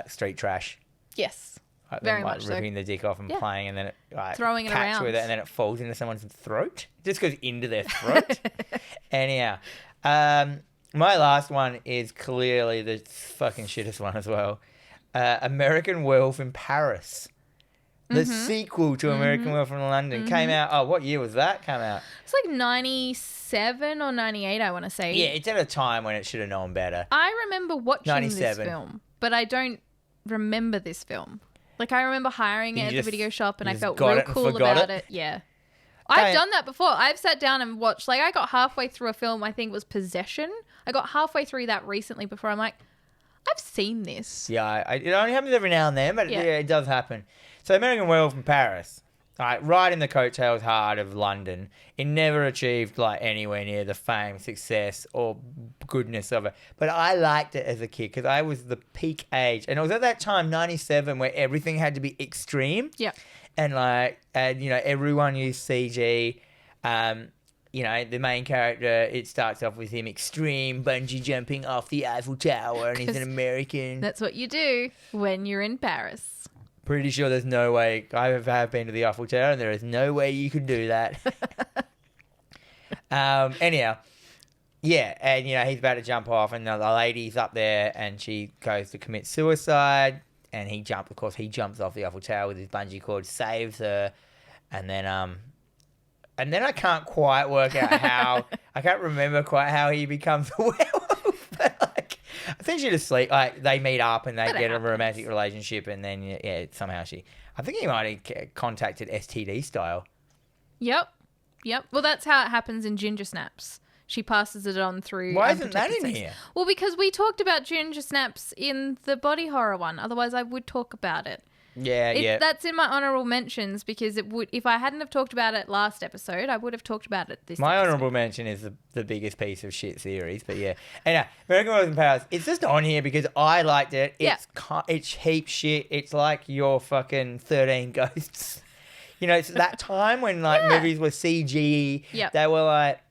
Street Trash. Yes. Very much ripping the dick off and playing, and then it throwing it around with it, and then it falls into someone's throat. It just goes into their throat. Anyhow, my last one is clearly the fucking shittest one as well. American Werewolf in Paris. The sequel to American Werewolf in London came out. Oh, what year was that? Came out? It's like 97 or 98, I want to say. Yeah, it's at a time when it should have known better. I remember watching 97. this film, but I don't remember this film. Like, I remember hiring it at the video shop, and I felt real cool about it. Yeah. I've done that before. I've sat down and watched, like, I got halfway through a film, I think it was Possession. I got halfway through that recently before I'm like, I've seen this. Yeah, it only happens every now and then, but it does happen. So American Werewolf in Paris, right in the coattails heart of London. It never achieved like anywhere near the fame, success, or goodness of it. But I liked it as a kid because I was the peak age, and it was at that time, 97, where everything had to be extreme. Yeah, and everyone used CG. The main character, it starts off with him extreme bungee jumping off the Eiffel Tower, and he's an American. That's what you do when you're in Paris. Pretty sure there's no way. I have been to the Eiffel Tower, and there is no way you could do that. Anyhow, yeah, and he's about to jump off, and the lady's up there, and she goes to commit suicide, and he jumps off the Eiffel Tower with his bungee cord, saves her, and then I can't quite work out how. I can't remember quite how he becomes a werewolf, but I think she just they meet up and they get a romantic relationship, and then somehow I think he might have contacted STD style. Yep. Well, that's how it happens in Ginger Snaps. She passes it on through. Why isn't that in here? Well, because we talked about Ginger Snaps in the body horror one. Otherwise, I would talk about it. Yeah. That's in my honourable mentions because it would. If I hadn't have talked about it last episode, I would have talked about it this. My episode. honourable mention is the biggest piece of shit series, but yeah. And American Werewolf in Paris. It's just on here because I liked it. It's heap shit. It's like your fucking 13 Ghosts. It's that time when movies were CG. Yep. They were like,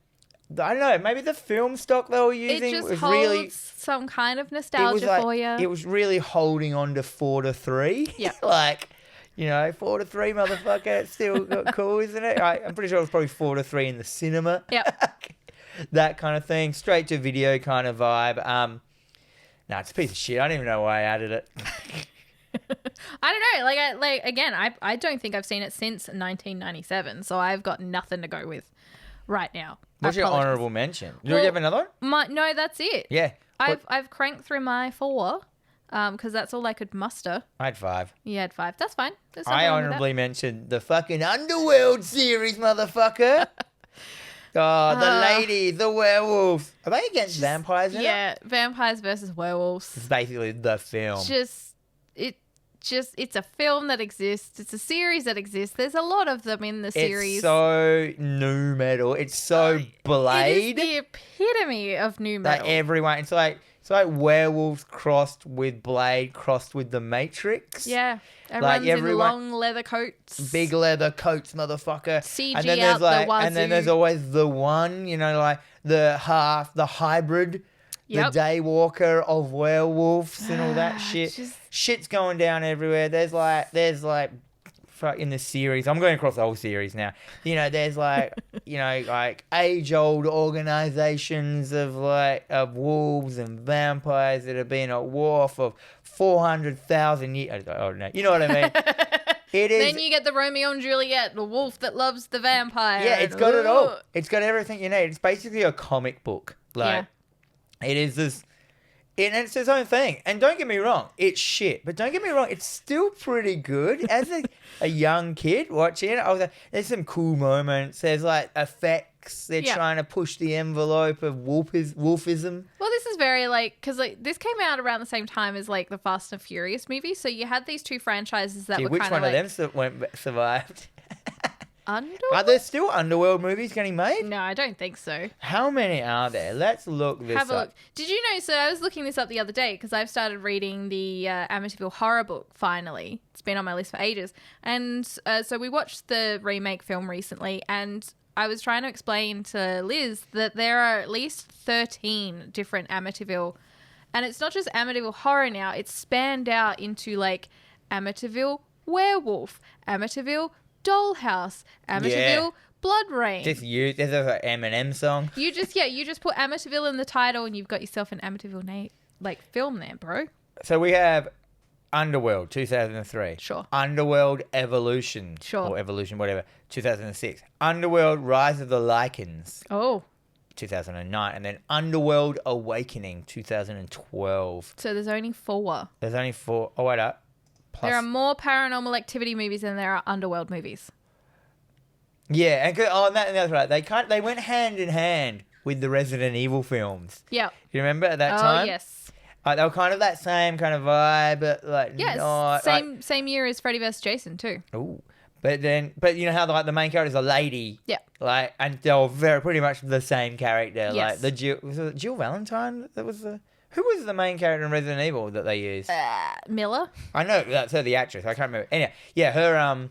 I don't know, maybe the film stock they were using was holds really some kind of nostalgia for you. It was really holding on to 4 to 3. Yeah. 4 to 3, motherfucker. It's still cool, isn't it? I'm pretty sure it was probably 4 to 3 in the cinema. Yeah. That kind of thing. Straight to video kind of vibe. It's a piece of shit. I don't even know why I added it. I don't know. I don't think I've seen it since 1997, so I've got nothing to go with right now. What's your honourable mention? Do you have another one? No, that's it. Yeah. I've cranked through my 4, because that's all I could muster. I had 5. You had 5. That's fine. I honourably mentioned the fucking Underworld series, motherfucker. The ladies, the werewolves. Are they against vampires in it? Yeah, vampires versus werewolves. It's basically the film. It's a film that exists. It's a series that exists. There's a lot of them in the series. It's so new metal. It's so Blade. It is the epitome of new metal. Everyone. It's like werewolves crossed with Blade, crossed with the Matrix. Yeah. Everyone's in long leather coats. Big leather coats, motherfucker. CG and then out the wazoo. And then there's always the one, the hybrid. Yep. The daywalker of werewolves and all that shit. Shit's going down everywhere. There's in the series. I'm going across the whole series now. There's age-old organizations of wolves and vampires that have been at war for 400,000 years. Oh no, you know what I mean? It is. Then you get the Romeo and Juliet, the wolf that loves the vampire. Yeah, it's got it all. It's got everything you need. It's basically a comic book. It is this, and it's its own thing. And don't get me wrong, it's shit. But don't get me wrong, it's still pretty good. As a young kid watching it, I was like, there's some cool moments. There's effects. They're trying to push the envelope of wolfism. Well, this is very because this came out around the same time as the Fast and Furious movie. So you had these two franchises that were kind of which one of them survived? Underworld? Are there still Underworld movies getting made? No, I don't think so. How many are there? Let's look this up. Have a look. Did you know, so I was looking this up the other day because I've started reading the Amityville horror book finally. It's been on my list for ages. And so we watched the remake film recently, and I was trying to explain to Liz that there are at least 13 different Amityville And it's not just Amityville Horror now. It's spanned out into like Amityville Werewolf, Amityville Dollhouse, Amityville Blood Rain. Just use there's an Eminem song. You just put Amityville in the title and you've got yourself an Amityville film there, bro. So we have Underworld 2003. Sure. Underworld Evolution. Sure. Or Evolution, whatever. 2006. Underworld Rise of the Lycans. Oh. 2009. And then Underworld Awakening 2012. So there's only 4. There's only 4. Oh, wait up. Plus, there are more Paranormal Activity movies than there are Underworld movies. Yeah, and that's right. They went hand in hand with the Resident Evil films. Yeah. You remember at that time? Oh, yes. They were kind of that same kind of vibe, but like same year as Freddy vs. Jason too. Ooh. But you know how the main character is a lady. Yeah. Like, and they were pretty much the same character. Yes. Like was it Jill Valentine? Who was the main character in Resident Evil that they used? Miller. I know that's her, the actress. I can't remember. Anyway, yeah, her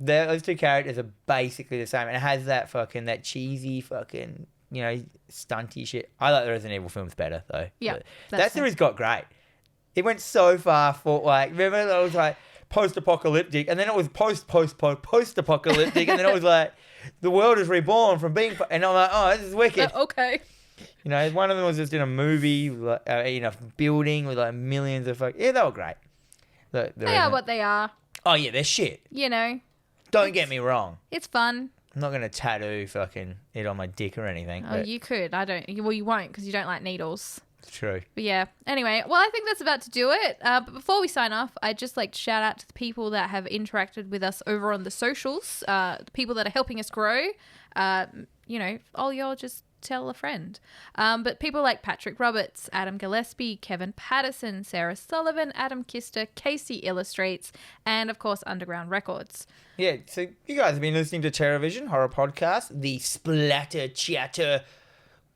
those two characters are basically the same, and it has that cheesy fucking stunty shit. I like the Resident Evil films better though. Yeah, that series got great. It went so far for remember it was like post-apocalyptic, and then it was post-apocalyptic, and then it was like the world is reborn from being, and I'm like, oh, this is wicked. Okay. One of them was just in a movie, in a building with like millions of they were great. They are what they are. Oh yeah, they're shit. Don't get me wrong. It's fun. I'm not going to tattoo fucking it on my dick or anything. Oh, you could. I don't. Well, you won't because you don't like needles. It's true. But yeah. Anyway, well, I think that's about to do it. But before we sign off, I'd just like to shout out to the people that have interacted with us over on the socials, the people that are helping us grow. All y'all just tell a friend. But people like Patrick Roberts, Adam Gillespie, Kevin Patterson, Sarah Sullivan, Adam Kister, Casey Illustrates, and of course Underground Records. Yeah, so you guys have been listening to TerrorVision Horror Podcast, the splatter chatter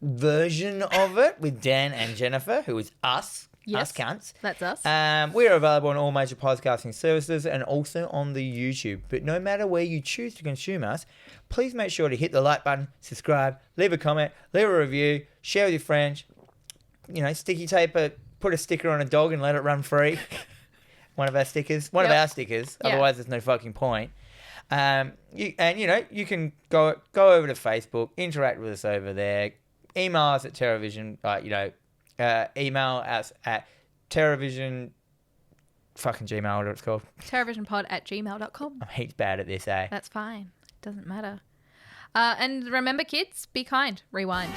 version of it with Dan and Jennifer, who is us. Yes, us cunts. That's us. We are available on all major podcasting services and also on the YouTube. But no matter where you choose to consume us, please make sure to hit the like button, subscribe, leave a comment, leave a review, share with your friends. Sticky tape it, put a sticker on a dog and let it run free. One of our stickers. One of our stickers. Yeah. Otherwise, there's no fucking point. You can go over to Facebook, interact with us over there, email us at TerrorVision. Email us at TerrorVision fucking Gmail, whatever it's called. TerrorVisionPod@gmail.com. I'm heaps bad at this, eh? That's fine. Doesn't matter. And remember, kids, be kind. Rewind.